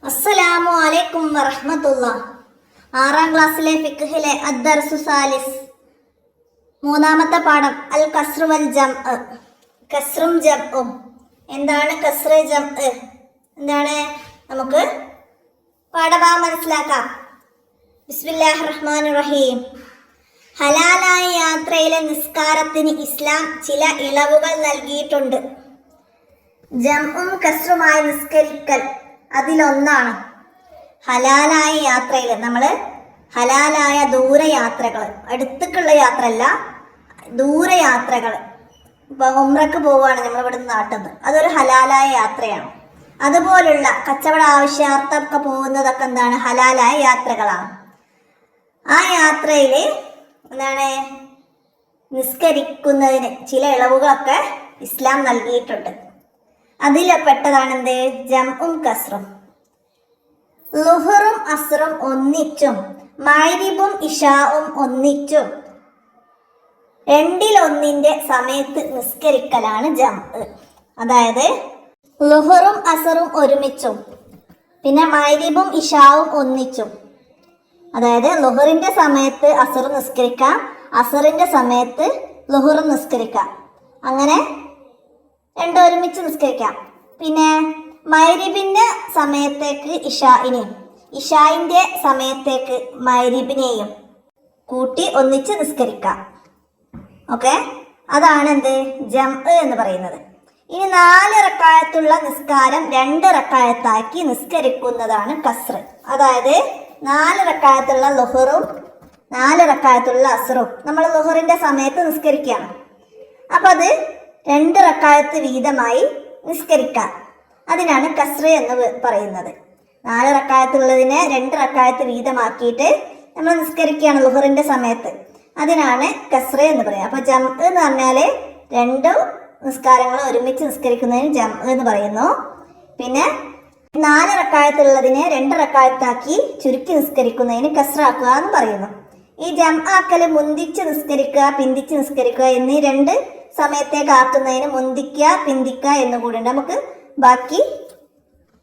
അസ്സലാമു അലൈക്കും വറഹ്മത്തുള്ളാഹ്. 6ാം ക്ലാസ്സിലെ ഫിഖ്ഹിലെ അദ്ദർസു സാലിസ് മൂന്നാമത്തെ പാഠം അൽ കസ്റു വൽ ജംഅ്. കസ്റും ജംഉം. എന്താണ് കസ്റ്, ജംഅ് എന്താണ്? നമുക്ക് പാഠഭാഗം മനസ്സിലാക്കാം. ബിസ്മില്ലാഹിർ റഹ്മാനിർ റഹീം. ഹലാലായ യാത്രയിലെ നിസ്കാരത്തിന് ഇസ്ലാം ചില ഇളവുകൾ നൽകിയിട്ടുണ്ട്. ജംഉം കസ്റുമായി നിസ്കരിക്കൽ അതിലൊന്നാണ്. ഹലാലായ യാത്രയിൽ നമ്മൾ ഹലാലായ ദൂരയാത്രകൾ, അടുത്തേക്കുള്ള യാത്ര അല്ല, ദൂരയാത്രകൾ. ഇപ്പോൾ ഉംറക്ക് പോവുകയാണ് നമ്മൾ ഇവിടുന്ന് നാട്ടിൽ നിന്ന്, അതൊരു ഹലാലായ യാത്രയാണ്. അതുപോലുള്ള കച്ചവട ആവശ്യാർത്ഥമൊക്കെ പോകുന്നതൊക്കെ എന്താണ്? ഹലാലായ യാത്രകളാണ്. ആ യാത്രയിൽ എന്താണ്? നിസ്കരിക്കുന്നതിന് ചില ഇളവുകളൊക്കെ ഇസ്ലാം നൽകിയിട്ടുണ്ട്. അതിൽപ്പെട്ടതാണ് എന്ത്? ജംഉം കസ്റും. ളുഹറും അസ്റും ഒന്നിച്ചും മഗ്രിബും ഇശാഉം ഒന്നിച്ചും 2/1 സമയത്ത് നിസ്കരിക്കലാണ് ജംഅ്. അതായത് ളുഹറും അസ്റും ഒരുമിച്ചും, പിന്നെ മഗ്രിബും ഇശാവും ഒന്നിച്ചും. അതായത് ളുഹറിന്റെ സമയത്ത് അസ്ർ നിസ്കരിക്കാം, അസ്റിന്റെ സമയത്ത് ളുഹറും നിസ്കരിക്കാം. അങ്ങനെ രണ്ടും ഒരുമിച്ച് നിസ്കരിക്കാം. പിന്നെ മഗ്രിബിന്റെ സമയത്തേക്ക് ഇശാഇനെയും ഇശാഇന്റെ സമയത്തേക്ക് മഗ്രിബിനെയും കൂട്ടി ഒന്നിച്ച് നിസ്കരിക്കാം. ഓക്കെ, അതാണ് എന്ത്? ജംഅ് എന്ന് പറയുന്നത്. ഇനി 4 റക്അത്തുള്ള നിസ്കാരം 2 റക്അത്താക്കി നിസ്കരിക്കുന്നതാണ് കസ്റ്. അതായത് 4 റക്അത്തുള്ള ളുഹറും 4 റക്അത്തുള്ള അസ്റും നമ്മൾ ളുഹറിന്റെ സമയത്ത് നിസ്കരിക്കുകയാണ്. അപ്പം അത് 2 റക്അത്ത് വീതമായി നിസ്കരിക്കാം. അതിനാണ് കസ്റ് എന്ന് പറയുന്നത്. 4 റക്അത്തുള്ളതിനെ 2 റക്അത്ത് വീതമാക്കിയിട്ട് നമ്മൾ നിസ്കരിക്കുകയാണ് ളുഹറിന്റെ സമയത്ത്. അതിനാണ് കസ്റ് എന്ന് പറയുന്നത്. അപ്പോൾ ജംഅ് എന്ന് പറഞ്ഞാൽ 2 നിസ്കാരങ്ങൾ ഒരുമിച്ച് നിസ്കരിക്കുന്നതിന് ജംഅ് എന്ന് പറയുന്നു. പിന്നെ 4 റക്അത്തുള്ളതിനെ 2 റക്അത്താക്കി ചുരുക്കി നിസ്കരിക്കുന്നതിന് കസ്റാക്കുക എന്ന് പറയുന്നു. ഈ ജംആക്കൽ മുന്തിച്ച് നിസ്കരിക്കുക, പിന്തിച്ച് നിസ്കരിക്കുക എന്നീ 2 സമയത്തേക്ക് ആക്കുന്നതിന് മുന്തിക്കുക, പിന്തിക്കുക എന്നുകൂടി ഉണ്ട്. നമുക്ക് ബാക്കി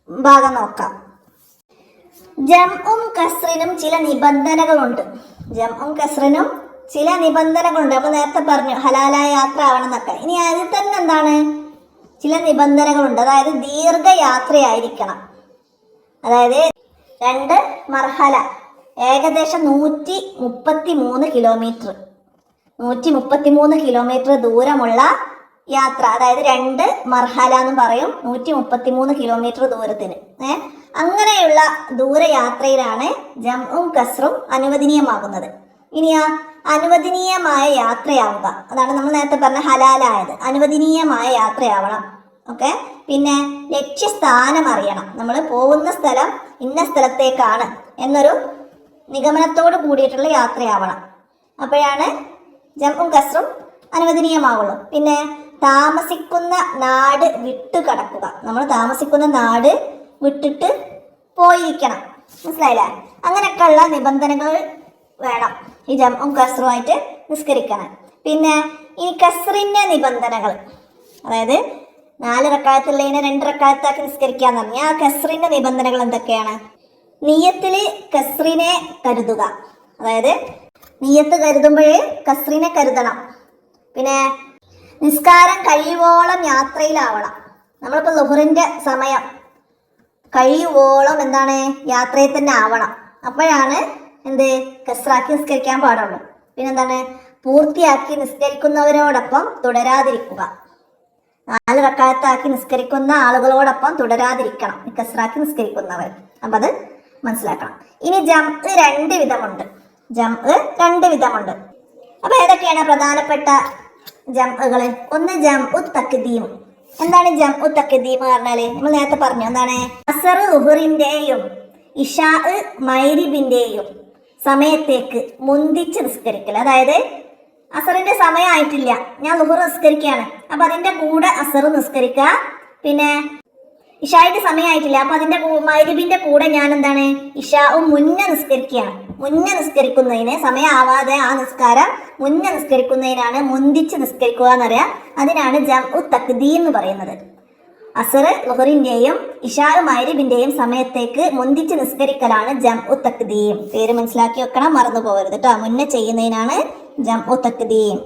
ഭാഗം നോക്കാം. ജംഉം കസ്റിനും ചില നിബന്ധനകളുണ്ട്. ജംഉം കസ്റിനും ചില നിബന്ധനകളുണ്ട്. അപ്പോൾ നേരത്തെ പറഞ്ഞു ഹലാലായ യാത്ര ആവണം എന്നൊക്കെ. ഇനി അതിൽ തന്നെ എന്താണ്? ചില നിബന്ധനകളുണ്ട്. അതായത് ദീർഘയാത്രയായിരിക്കണം. അതായത് 2 മർഹല, ഏകദേശം 133 കിലോമീറ്റർ 133 കിലോമീറ്റർ ദൂരമുള്ള യാത്ര. അതായത് 2 മർഹല എന്ന് പറയും 133 കിലോമീറ്റർ ദൂരത്തിന്. അങ്ങനെയുള്ള ദൂരയാത്രയിലാണ് ജംഉം കസ്റും അനുവദനീയമാകുന്നത്. ഇനിയാ അനുവദനീയമായ യാത്രയാവുക, അതാണ് നമ്മൾ നേരത്തെ പറഞ്ഞ ഹലാലായത്. അനുവദനീയമായ യാത്രയാവണം. ഓക്കെ. പിന്നെ ലക്ഷ്യസ്ഥാനം അറിയണം. നമ്മൾ പോകുന്ന സ്ഥലം ഇന്ന സ്ഥലത്തേക്കാണ് എന്നൊരു നിഗമനത്തോട് കൂടിയിട്ടുള്ള യാത്രയാവണം. അപ്പോഴാണ് ജംഉം കസ്റും അനുവദനീയമാവുള്ളൂ. പിന്നെ താമസിക്കുന്ന നാട് വിട്ടു കടക്കുക. നമ്മൾ താമസിക്കുന്ന നാട് വിട്ടിട്ട് പോയിരിക്കണം. മനസ്സിലായില്ലേ? അങ്ങനെയൊക്കെയുള്ള നിബന്ധനകൾ വേണം ഈ ജംഉം കസ്റുമായിട്ട് നിസ്കരിക്കണം. പിന്നെ ഈ കസ്റിൻ്റെ നിബന്ധനകൾ, അതായത് 4 റക്അത്തുള്ളതിനെ 2 റക്അത്താക്കി നിസ്കരിക്കാന്ന് പറഞ്ഞാൽ ആ കസ്റിൻ്റെ നിബന്ധനകൾ എന്തൊക്കെയാണ്? നിയ്യത്തിൽ കസ്റിനെ കരുതുക. അതായത് നിയ്യത്ത് കരുതുമ്പോഴേ കസ്റിനെ കരുതണം. പിന്നെ നിസ്കാരം കഴിയുവോളം യാത്രയിലാവണം. നമ്മളിപ്പോൾ ളുഹറിൻ്റെ സമയം കഴിയുവോളം എന്താണ്? യാത്രയിൽ തന്നെ ആവണം. അപ്പോഴാണ് എന്ത്? കസ്റാക്കി നിസ്കരിക്കാൻ പാടുള്ളൂ. പിന്നെന്താണ്? പൂർത്തിയാക്കി നിസ്കരിക്കുന്നവരോടൊപ്പം തുടരാതിരിക്കുക. 4 റക്അത്താക്കി നിസ്കരിക്കുന്ന ആളുകളോടൊപ്പം തുടരാതിരിക്കണം കസ്റാക്കി നിസ്കരിക്കുന്നവർ. അപ്പം അത് മനസ്സിലാക്കണം. ഇനി ജംഅ് 2 വിധമുണ്ട്. ജംഅ് 2 വിധമുണ്ട്. അപ്പോൾ ഏതൊക്കെയാണ് പ്രധാനപ്പെട്ട ജംഅുകൾ? ഒന്ന് ജംഉ തഖ്ദീം. എന്താണ് ജംഉ തഖ്ദീം പറഞ്ഞാൽ? നമ്മൾ നേരത്തെ പറഞ്ഞു. എന്താണ്? അസ്ർ ളുഹറിൻ്റെയും ഇശാ മഗ്രിബിൻ്റെയും സമയത്തേക്ക് മുന്തിച്ച് നിസ്കരിക്കൽ. അതായത് അസറിന്റെ സമയമായിട്ടില്ല, ഞാൻ ളുഹർ നിസ്കരിക്കുകയാണ്, അപ്പം അതിൻ്റെ കൂടെ അസർ നിസ്കരിക്കുക. പിന്നെ ഇശായുടെ സമയമായിട്ടില്ല, അപ്പം അതിൻ്റെ മഗ്രിബിൻ്റെ കൂടെ ഞാൻ എന്താണ്? ഇശാവും മുന്നേ നിസ്കരിക്കുകയാണ്. മുന്നേ നിസ്കരിക്കുന്നതിന്, സമയമാവാതെ ആ നിസ്കാരം മുന്നേ നിസ്കരിക്കുന്നതിനാണ് മുന്തിച്ച് നിസ്കരിക്കുക എന്നറിയാം. അതിനാണ് ജംഉ തഖ്ദീം എന്ന് പറയുന്നത്. അസർ ളുഹറിന്റെയും ഇശാ മഗ്രിബിന്റെയും സമയത്തേക്ക് മുന്തിച്ച് നിസ്കരിക്കലാണ് ജംഉ തഖ്ദീം. പേര് മനസ്സിലാക്കി വെക്കണം, മറന്നു പോകരുത് കേട്ടോ. മുന്നേ ചെയ്യുന്നതിനാണ് ജംഉ തഖ്ദീം.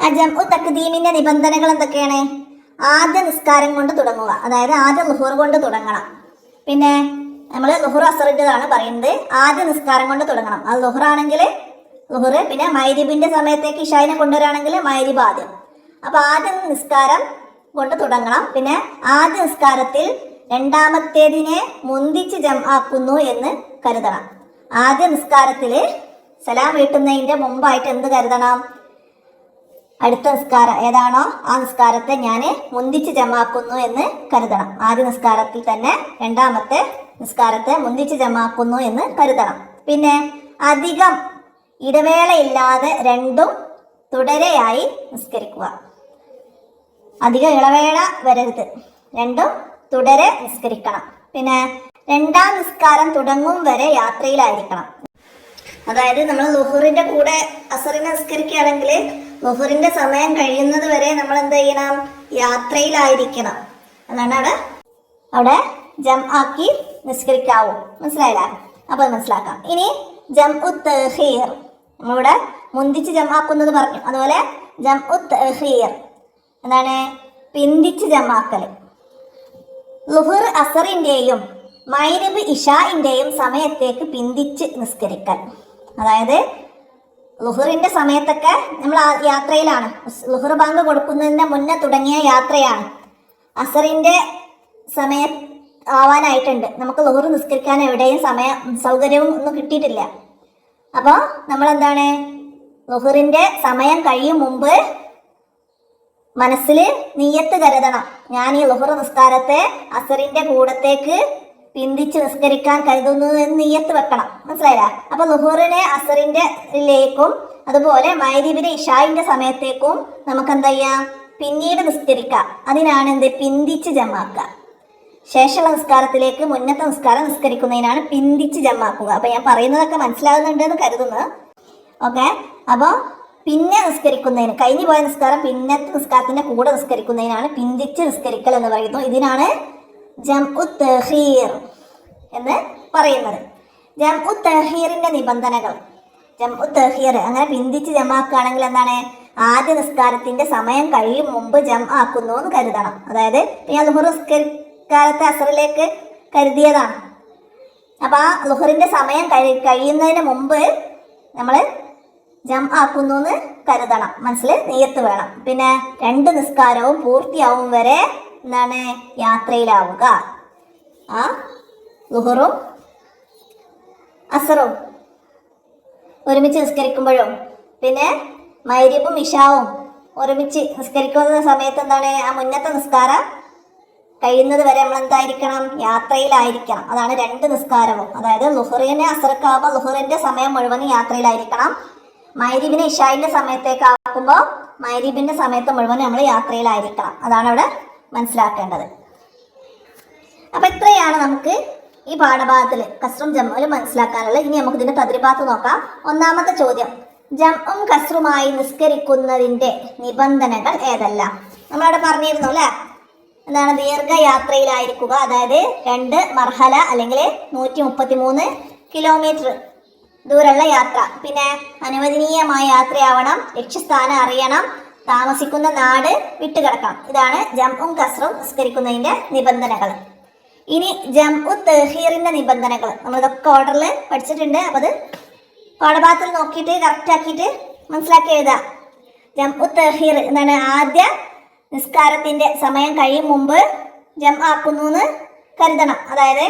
ആ ജംഉ തഖ്ദീമിന്റെ നിബന്ധനകൾ എന്തൊക്കെയാണ്? ആദ്യ നിസ്കാരം കൊണ്ട് തുടങ്ങുക, അതായത് ആദ്യം ളുഹർ കൊണ്ട് തുടങ്ങണം. പിന്നെ നമ്മൾ ളുഹർ അസറിൻ്റെതാണ് പറയുന്നത്. ആദ്യ നിസ്കാരം കൊണ്ട് തുടങ്ങണം. അത് ളുഹർ ആണെങ്കിൽ ളുഹർ, പിന്നെ മഗ്രിബിന്റെ സമയത്തേക്ക് ഇശായിനെ കൊണ്ടുവരാണെങ്കിൽ മഗ്രിബ് ആദ്യം. അപ്പൊ ആദ്യ നിസ്കാരം കൊണ്ട് തുടങ്ങണം. പിന്നെ ആദ്യ നിസ്കാരത്തിൽ രണ്ടാമത്തേതിനെ മുന്തിച്ച് ജംആക്കുന്നു എന്ന് കരുതണം. ആദ്യ നിസ്കാരത്തിൽ സലാം വീട്ടുന്നതിന്റെ മുമ്പായിട്ട് എന്ത് കരുതണം? അടുത്ത നിസ്കാരം ഏതാണോ ആ നിസ്കാരത്തെ ഞാൻ മുന്തിച്ച് ജമാക്കുന്നു എന്ന് കരുതണം. ആദ്യ നിസ്കാരത്തിൽ തന്നെ രണ്ടാമത്തെ നിസ്കാരത്തെ മുന്തിച്ച് ജമാക്കുന്നു എന്ന് കരുതണം. പിന്നെ അധികം ഇടവേളയില്ലാതെ രണ്ടും തുടരെയായി നിസ്കരിക്കുക. അധികം ഇടവേള വരരുത്, രണ്ടും തുടരെ നിസ്കരിക്കണം. പിന്നെ രണ്ടാം നിസ്കാരം തുടങ്ങും വരെ യാത്രയിലായിരിക്കണം. അതായത് നമ്മൾ ളുഹറിന്റെ കൂടെ അസറിനെ നിസ്കരിക്കുകയാണെങ്കിൽ ളുഹറിന്റെ സമയം കഴിയുന്നത് വരെ നമ്മൾ എന്ത് ചെയ്യണം? യാത്രയിലായിരിക്കണം. അതാണ് അവിടെ ജംആക്കി നിസ്കരിക്കാവൂ. മനസ്സിലായില്ല? അപ്പൊ മനസ്സിലാക്കാം. ഇനി ജംഉ തഖീർ, നമ്മളിവിടെ മുന്തിച്ച് ജംആക്കുന്നത് പറഞ്ഞു. അതുപോലെ ജംഉ തഖീർ എന്താണ്? പിന്തിച്ച് ജമാക്കൽ. ളുഹർ അസറിന്റെയും മഗ്രിബ് ഇശാഇന്റെയും സമയത്തേക്ക് പിന്തിച്ച് നിസ്കരിക്കൽ. അതായത് ളുഹറിന്റെ സമയത്തൊക്കെ നമ്മൾ യാത്രയിലാണ്. ളുഹർ ബാങ്ക് കൊടുക്കുന്നതിന് മുന്നേ തുടങ്ങിയ യാത്രയാണ്. അസറിന്റെ സമയം ആവാനായിട്ടുണ്ട്. നമുക്ക് ളുഹർ നിസ്കരിക്കാൻ എവിടെയും സൗകര്യവും ഒന്നും കിട്ടിയിട്ടില്ല. അപ്പോൾ നമ്മൾ എന്താണ്? ളുഹറിന്റെ സമയം കഴിയും മുമ്പ് മനസ്സിൽ നിയ്യത്ത് കരുതണം. ഞാൻ ഈ ളുഹർ നിസ്കാരത്തെ അസറിന്റെ കൂടത്തേക്ക് പിന്തിച്ച് നിസ്കരിക്കാൻ കരുതുന്നു എന്ന് നിയ്യത്ത് വെക്കണം. മനസ്സിലായില്ല? അപ്പൊ ളുഹറിനെ അസറിന്റെയിലേക്കും അതുപോലെ മഗ്രിബിനെ ഇശാഇന്റെ സമയത്തേക്കും നമുക്ക് എന്താ ചെയ്യാം? പിന്നീട് നിസ്കരിക്കാം. അതിനാണ് എന്ത്? പിന്തിച്ച് ജമാക്കുക. ശേഷമുള്ള നിസ്കാരത്തിലേക്ക് മുന്നത്തെ നിസ്കാരം നിസ്കരിക്കുന്നതിനാണ് പിന്തിച്ച് ജമാക്കുക. അപ്പൊ ഞാൻ പറയുന്നതൊക്കെ മനസ്സിലാകുന്നുണ്ട് എന്ന് കരുതുന്നു. ഓക്കെ. അപ്പോൾ പിന്നെ നിസ്കരിക്കുന്നതിന്, കഴിഞ്ഞു പോയ നിസ്കാരം പിന്നത്തെ നിസ്കാരത്തിന്റെ കൂടെ നിസ്കരിക്കുന്നതിനാണ് പിന്തിച്ച് നിസ്കരിക്കൽ എന്ന് പറയുന്നു. ഇതിനാണ് ജംഉ തഖീർ എന്ന് പറയുന്നത്. ജംഉ തഖീറിന്റെ നിബന്ധനകൾ. ജംഉ തഖീർ അങ്ങനെ പിന്തിച്ച് ജമാക്കുകയാണെങ്കിൽ എന്താണ്? ആദ്യ നിസ്കാരത്തിന്റെ സമയം കഴിയും മുമ്പ് ജംആക്കുന്നു എന്ന് കരുതണം. അതായത് ഞാൻ ളുഹർ നിസ്കാരത്തെ അസറിലേക്ക് കരുതിയതാണ്. അപ്പൊ ആ ളുഹറിന്റെ സമയം കഴിയുന്നതിന് മുമ്പ് നമ്മൾ ജംആക്കുന്നു എന്ന് കരുതണം. മനസ്സിൽ നിയ്യത്ത് വേണം. പിന്നെ രണ്ട് നിസ്കാരവും പൂർത്തിയാവും വരെ എന്താണ്? യാത്രയിലാവുക. ആ ളുഹറും അസറും ഒരുമിച്ച് നിസ്കരിക്കുമ്പോഴും പിന്നെ മഗ്രിബും ഇശാവും ഒരുമിച്ച് നിസ്കരിക്കുന്ന സമയത്ത് എന്താണ്? ആ മുന്നത്തെ നിസ്കാരം കഴിയുന്നത് വരെ നമ്മൾ എന്തായിരിക്കണം? യാത്രയിലായിരിക്കണം. അതാണ് രണ്ട് നിസ്കാരവും. അതായത് ളുഹറിനെ അസർക്കാവുമ്പോൾ ളുഹറിന്റെ സമയം മുഴുവൻ യാത്രയിലായിരിക്കണം. മഗ്രിബിനെ ഇശാഇന്റെ സമയത്തേക്ക് ആക്കുമ്പോൾ മഗ്രിബിന്റെ സമയത്ത് മുഴുവൻ നമ്മൾ യാത്രയിലായിരിക്കണം. അതാണ് അവിടെ മനസ്സിലാക്കേണ്ടത്. അപ്പൊ ഇത്രയാണ് നമുക്ക് ഈ പാഠഭാഗത്തിൽ കസ്റും ജംഉം മനസ്സിലാക്കാനുള്ളത്. ഇനി നമുക്ക് ഇതിന്റെ തദ്രിബാത്ത് നോക്കാം. ഒന്നാമത്തെ ചോദ്യം, ജംഉം കസ്റുമായി നിസ്കരിക്കുന്നതിന്റെ നിബന്ധനകൾ ഏതെല്ലാം? നമ്മളവിടെ പറഞ്ഞിരുന്നു അല്ലെ? എന്താണ്? ദീർഘയാത്രയിലായിരിക്കുക, അതായത് 2 മർഹല അല്ലെങ്കിൽ 133 കിലോമീറ്റർ ദൂരമുള്ള യാത്ര. പിന്നെ അനുവദനീയമായ യാത്രയാവണം, ലക്ഷ്യസ്ഥാനം അറിയണം, താമസിക്കുന്ന നാട് വിട്ടുകിടക്കണം. ഇതാണ് ജംഉം കസ്റും നിസ്കരിക്കുന്നതിന്റെ നിബന്ധനകൾ. ഇനി ജംഉ തഖീറിന്റെ നിബന്ധനകൾ നമ്മളിതൊക്കെ ഓർഡറിൽ പഠിച്ചിട്ടുണ്ട്. അപ്പൊ അത് പാഠഭാഗത്തിൽ നോക്കിയിട്ട് കറക്റ്റ് ആക്കിയിട്ട് മനസ്സിലാക്കി എഴുതാം. ജംഉ തഖീർ എന്താണ്? ആദ്യ നിസ്കാരത്തിന്റെ സമയം കഴിയും മുമ്പ് ജംആക്കുന്നു എന്ന് കരുതണം. അതായത്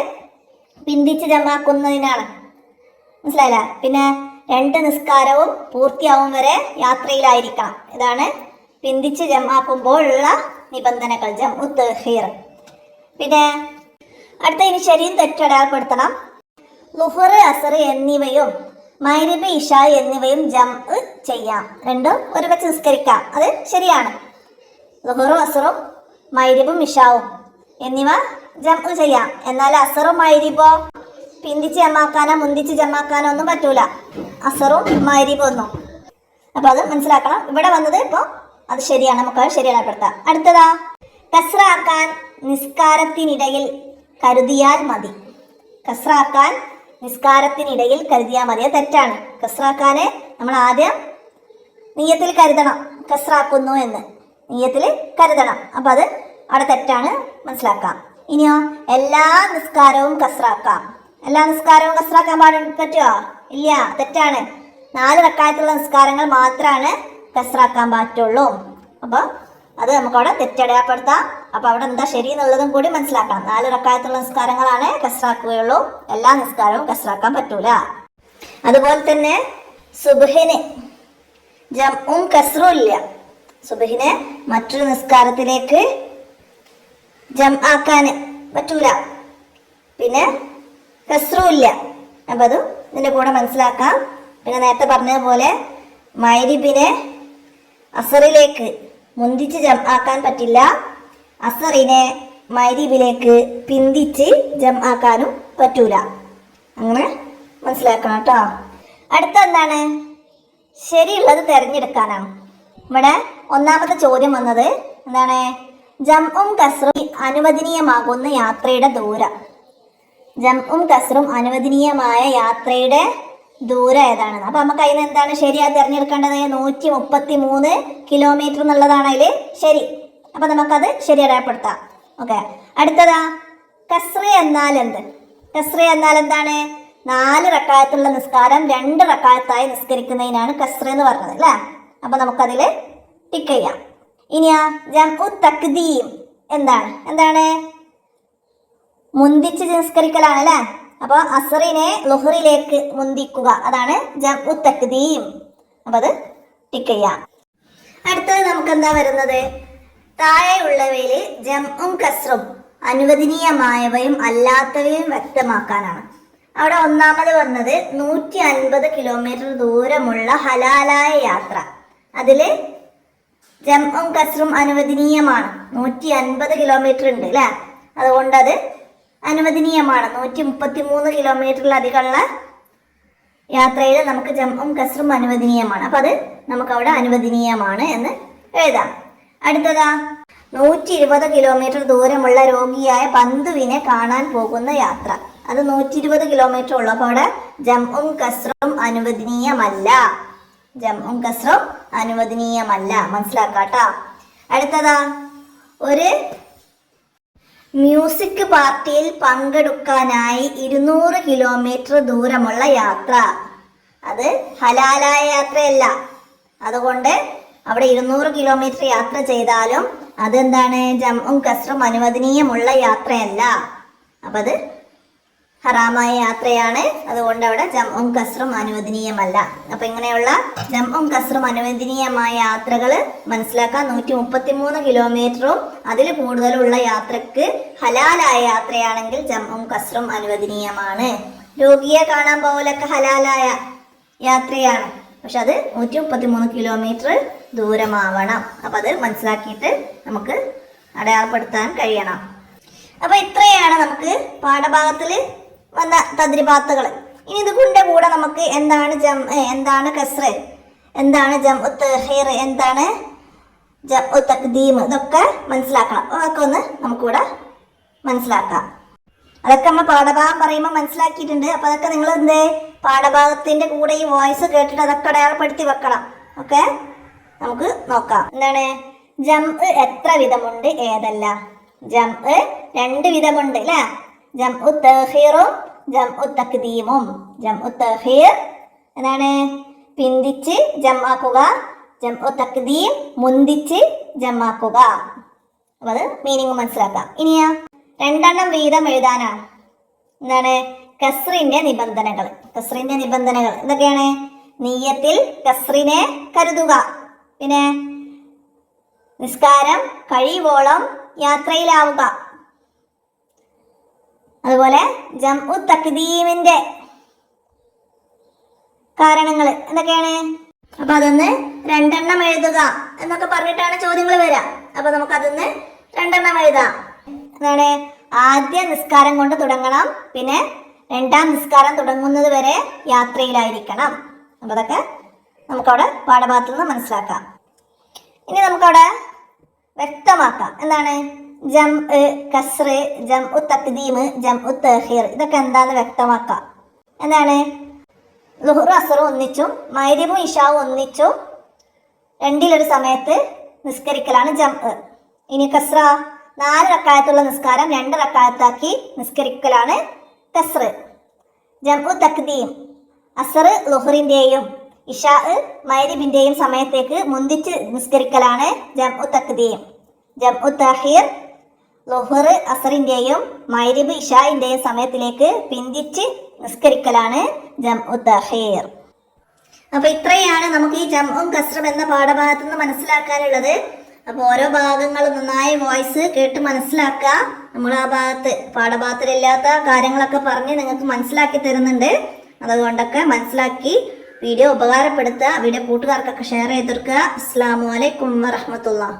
പിന്തിച്ച് ജംആക്കുന്നതിനാണ്. മനസ്സിലായില്ല? പിന്നെ രണ്ട് നിസ്കാരവും പൂർത്തിയാവും വരെ യാത്രയിലായിരിക്കണം. ഇതാണ് പിന്തിച്ച് ജംആക്കുമ്പോഴുള്ള നിബന്ധനകൾ, ജംഉ തഖീർ. പിന്നെ അടുത്ത ഇനി ശരിയും തെറ്റടയാളപ്പെടുത്തണം. ളുഹർ അസർ എന്നിവയും മഗ്രിബ് ഇശാ എന്നിവയും ജംഉ ചെയ്യാം. രണ്ടും ഒരുമിച്ച് നിസ്കരിക്കാം. അത് ശരിയാണ്. ളുഹറും അസറും മഗ്രിബും ഇശാവും എന്നിവ ജംഉ ചെയ്യാം. എന്നാൽ അസറും മഗ്രിബോ പിന്തിച്ച് ജമാക്കാനോ മുന്തിച്ച് ജമാക്കാനോ ഒന്നും പറ്റൂല. അസറും മഗ്രിബും ഒന്നും. അപ്പൊ അത് മനസ്സിലാക്കണം. ഇവിടെ വന്നത് ഇപ്പോൾ അത് ശരിയാണ്. നമുക്ക് ശരിയാക്കപ്പെടുത്താം. അടുത്തതാ, കസ്റാക്കാൻ നിസ്കാരത്തിനിടയിൽ കരുതിയാൽ മതി. കസ്റാക്കാൻ നിസ്കാരത്തിനിടയിൽ കരുതിയാൽ മതി. അത് തെറ്റാണ്. കസ്റാക്കാനെ നമ്മൾ ആദ്യം നിയ്യത്തിൽ കരുതണം. കസ്റാക്കുന്നു എന്ന് നിയ്യത്തിൽ കരുതണം. അപ്പം അത് അവിടെ തെറ്റാണ്, മനസ്സിലാക്കാം. ഇനിയോ എല്ലാ നിസ്കാരവും കസ്റാക്കാം. എല്ലാ നിസ്കാരവും കസ്റാക്കാൻ പറ്റുമോ? ഇല്ല, തെറ്റാണ്. 4 റക്അത്തുള്ള നിസ്കാരങ്ങൾ മാത്രമാണ് കസ്റാക്കാൻ പറ്റുള്ളൂ. അപ്പോൾ അത് നമുക്കവിടെ തെറ്റടയാപ്പെടുത്താം. അപ്പോൾ അവിടെ എന്താ ശരി എന്നുള്ളതും കൂടി മനസ്സിലാക്കണം. 4 റക്അത്തുള്ള നിസ്കാരങ്ങളാണ് കസ്റാക്കുകയുള്ളൂ. എല്ലാ നിസ്കാരവും കസ്റാക്കാൻ പറ്റൂല. അതുപോലെ തന്നെ സുബ്ഹിന് ജംഉം കസ്റും ഇല്ല. സുബ്ഹിനെ മറ്റൊരു നിസ്കാരത്തിലേക്ക് ജംആക്കാൻ പറ്റൂല. പിന്നെ കസ്റും ഇല്ല. അപ്പം അതും ഇതിൻ്റെ കൂടെ മനസ്സിലാക്കാം. പിന്നെ നേരത്തെ പറഞ്ഞതുപോലെ മഗ്‌രിബിനെ അസറിലേക്ക് മുന്തിച്ച് ജംആക്കാൻ പറ്റില്ല. അസറിനെ മഗ്‌രിബിലേക്ക് പിന്തിച്ച് ജംആക്കാനും പറ്റൂല. അങ്ങനെ മനസ്സിലാക്കണം കേട്ടോ. അടുത്ത എന്താണ്? ശരിയുള്ളത് തിരഞ്ഞെടുക്കാനാണ്. ഇവിടെ ഒന്നാമത്തെ ചോദ്യം വന്നത് എന്താണ്? ജംഉം കസ്റും അനുവദനീയമാകുന്ന യാത്രയുടെ ദൂരം. ജംഉം കസ്റും അനുവദനീയമായ യാത്രയുടെ ദൂരം ഏതാണ്? അപ്പൊ നമുക്ക് അതിന് എന്താണ് ശരിയായി തിരഞ്ഞെടുക്കേണ്ടത്? 133 കിലോമീറ്റർ എന്നുള്ളതാണ് അതിൽ ശരി. അപ്പൊ നമുക്കത് ശരി അടയാളപ്പെടുത്താം. ഓക്കെ. അടുത്തതാ കസ്റ് എന്നാൽ എന്ത്? കസ്റ് എന്നാൽ എന്താണ്? 4 റക്അത്തുള്ള നിസ്കാരം 2 റക്അത്തായി നിസ്കരിക്കുന്നതിനാണ് കസ്റ് എന്ന് പറഞ്ഞത് അല്ലേ? അപ്പൊ നമുക്കതിൽ ടിക്ക് ചെയ്യാം. ഇനിയാ ജംഉ തഖ്ദീം എന്താണ്? എന്താണ്? മുന്തിച്ച് നിസ്കരിക്കലാണ് അല്ലേ? അപ്പോൾ അസറിനെ ളുഹറിലേക്ക് മുന്തിക്കുക, അതാണ് ജംഉ തഖ്ദീം. അപ്പം അത് ടിക്ക് ചെയ്യാം. അടുത്തത് നമുക്ക് എന്താ വരുന്നത്? താഴെയുള്ളവയിൽ ജംഉം കസ്റും അനുവദനീയമായവയും അല്ലാത്തവയും വ്യക്തമാക്കാനാണ്. അവിടെ ഒന്നാമത് വന്നത് 150 കിലോമീറ്റർ ദൂരമുള്ള ഹലാലായ യാത്ര. അതിൽ ജംഉം കസ്റും അനുവദനീയമാണ്. 150 കിലോമീറ്റർ ഉണ്ട് അല്ലേ? അതുകൊണ്ടത് അനുവദനീയമാണ്. 133 കിലോമീറ്ററിലധികമുള്ള യാത്രയിൽ നമുക്ക് ജംഉം കസ്റും അനുവദനീയമാണ്. അപ്പം അത് നമുക്കവിടെ അനുവദനീയമാണ് എന്ന് എഴുതാം. അടുത്തതാ 120 കിലോമീറ്റർ ദൂരമുള്ള രോഗിയായ ബന്ധുവിനെ കാണാൻ പോകുന്ന യാത്ര. അത് 120 കിലോമീറ്റർ ഉള്ളു. അപ്പോൾ അവിടെ ജംഉം കസ്റും അനുവദനീയമല്ല. ജംഉം കസ്റും അനുവദനീയമല്ല, മനസ്സിലാക്കാട്ടോ. അടുത്തതാ ഒരു മ്യൂസിക് പാർട്ടിയിൽ പങ്കെടുക്കാനായി 200 കിലോമീറ്റർ ദൂരമുള്ള യാത്ര. അത് ഹലാലായ യാത്രയല്ല. അതുകൊണ്ട് അവിടെ 200 കിലോമീറ്റർ യാത്ര ചെയ്താലും അതെന്താണ്? ജംഉം കസ്റും അനുവദനീയമുള്ള യാത്രയല്ല. അപ്പം അത് ഹറാമായ യാത്രയാണ്. അതുകൊണ്ട് അവിടെ ജംഉം കസ്റും അനുവദനീയമല്ല. അപ്പം ഇങ്ങനെയുള്ള ജംഉം കസ്റും അനുവദനീയമായ യാത്രകൾ മനസ്സിലാക്കാൻ 133 കിലോമീറ്ററും അതിൽ കൂടുതലുള്ള യാത്രക്ക് ഹലാലായ യാത്രയാണെങ്കിൽ ജംഉം കസ്റും അനുവദനീയമാണ്. രോഗിയെ കാണാൻ പോകലൊക്കെ ഹലാലായ യാത്രയാണ്. പക്ഷെ അത് 133 കിലോമീറ്റർ ദൂരമാവണം. അപ്പം അത് മനസ്സിലാക്കിയിട്ട് നമുക്ക് അടയാളപ്പെടുത്താൻ കഴിയണം. അപ്പം ഇത്രയാണ് നമുക്ക് പാഠഭാഗത്തിൽ വന്ന തദ്രിബാത്തുകൾ. ഇനി ഇതുകൊണ്ട് കൂടെ നമുക്ക് എന്താണ് എന്താണ് കസ്റ്, എന്താണ് ജംഉ തഖീർ, എന്താണ് ജംഉ തഖ്ദീം, ഇതൊക്കെ മനസ്സിലാക്കണം. അതൊക്കെ ഒന്ന് നമുക്കിവിടെ മനസ്സിലാക്കാം. അതൊക്കെ നമ്മൾ പാഠഭാഗം പറയുമ്പോൾ മനസ്സിലാക്കിയിട്ടുണ്ട്. അപ്പം അതൊക്കെ നിങ്ങൾ പാഠഭാഗത്തിൻ്റെ കൂടെ ഈ വോയിസ് കേട്ടിട്ട് അതൊക്കെ അടയാളപ്പെടുത്തി വെക്കണം. ഓക്കെ, നമുക്ക് നോക്കാം. എന്താണ് ജംഉ എത്ര വിധമുണ്ട്, ഏതല്ല? ജംഉ 2 വിധമുണ്ട് അല്ലേ? ജംഉ തഖീറും ജംഉ തഖ്ദീമും. ജംഉ തഖീർ എന്താണ്? പിന്തിച്ച് ജംആക്കുക. ജംഉ തഖ്ദീം മുന്തിച്ച് ജംആക്കുക. അപ്പോൾ അത് മീനിങ് മനസ്സിലാക്കാം. ഇനിയാ 2 വീതം എഴുതാനാണ്. എന്താണ്? കസ്റിന്റെ നിബന്ധനകൾ. കസ്റിന്റെ നിബന്ധനകൾ എന്തൊക്കെയാണ്? നിയ്യത്തിൽ കസ്റിനെ കരുതുക. പിന്നെ നിസ്കാരം കഴിയുവോളം യാത്രയിലാവുക. അതുപോലെ ജംഉ തഖ്ദീമിന്റെ കാരണങ്ങൾ എന്തൊക്കെയാണ്? അപ്പൊ അതൊന്ന് 2 എഴുതുക എന്നൊക്കെ പറഞ്ഞിട്ടാണ് ചോദ്യങ്ങൾ വരിക. അപ്പൊ നമുക്കതൊന്ന് 2 എഴുതാം. എന്താണ്? ആദ്യ നിസ്കാരം കൊണ്ട് തുടങ്ങണം. പിന്നെ 2ാം നിസ്കാരം തുടങ്ങുന്നത് വരെ യാത്രയിലായിരിക്കണം. അപ്പൊ അതൊക്കെ നമുക്കവിടെ പാഠഭാഗത്തു നിന്ന് മനസ്സിലാക്കാം. ഇനി നമുക്കവിടെ വ്യക്തമാക്കാം. എന്താണ്? ജം കസ്റ്, ജംഉ തഖ്ദീം, ജംഉ തഅഖീർ ഇതൊക്കെ എന്താന്ന് വ്യക്തമാക്കാം. എന്താണ്? ളുഹ്റും അസ്റും ഒന്നിച്ചും മഗ്രിബും ഇശാവും ഒന്നിച്ചും രണ്ടിലൊരു സമയത്ത് നിസ്കരിക്കലാണ് ജംഉ. ഇനി കസ്റ 4 റക്അത്തുള്ള നിസ്കാരം 2 റക്അത്താക്കി നിസ്കരിക്കലാണ് കസ്റ്. ജംഉ തഖ്ദീം അസ്ർ ളുഹ്റിന്റെയും ഇശാ മഗ്രിബിന്റെയും സമയത്തേക്ക് മുന്തിച്ച് നിസ്കരിക്കലാണ് ജംഉ തഖ്ദീം. ജംഉ തഅഖീർ ളുഹ്ർ അസ്റിന്റെയും മഗ്രിബ് ഇശാഇന്റെയും സമയത്തിലേക്ക് പിന്തിച്ച് നിസ്കരിക്കലാണ് ജംഉ തഅഖീർ. അപ്പൊ ഇത്രയാണ് നമുക്ക് ഈ ജംഉം കസ്റും എന്ന പാഠഭാഗത്ത് നിന്ന് മനസ്സിലാക്കാനുള്ളത്. അപ്പൊ ഓരോ ഭാഗങ്ങളും നന്നായി വോയിസ് കേട്ട് മനസ്സിലാക്കുക. നമ്മൾ ആ പാഠഭാഗത്തിലില്ലാത്ത കാര്യങ്ങളൊക്കെ പറഞ്ഞ് നിങ്ങൾക്ക് മനസ്സിലാക്കി തരുന്നുണ്ട്. അതുകൊണ്ടൊക്കെ മനസ്സിലാക്കി വീഡിയോ ഉപകാരപ്പെടുത്തുക. വീഡിയോ കൂട്ടുകാർക്കൊക്കെ ഷെയർ ചെയ്തെടുക്കുക. അസ്സലാമു അലൈക്കും വറഹ്മത്തുള്ളാഹി.